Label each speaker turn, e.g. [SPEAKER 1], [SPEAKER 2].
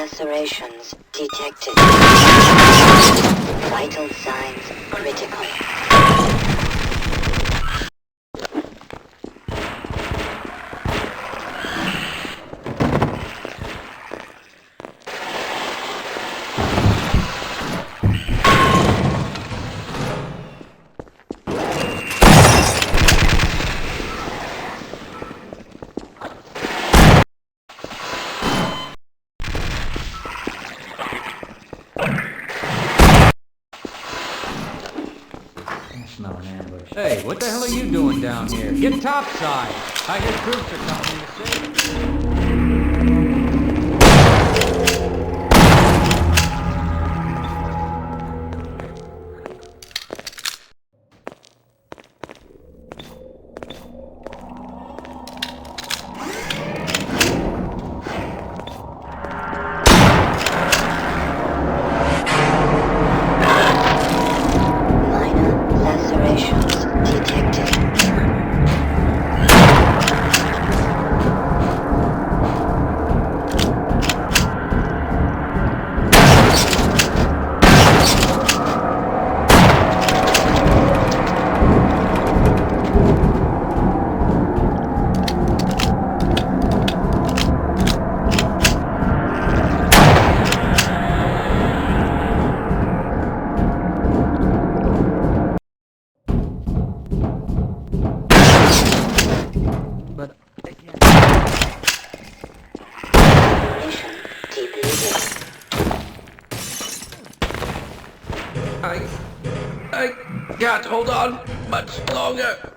[SPEAKER 1] lacerations detected. Vital signs critical.
[SPEAKER 2] Smell an ambush. Hey, what the hell are you doing down here? Get topside! I hear troops are coming to save you. But I can't hold on much longer.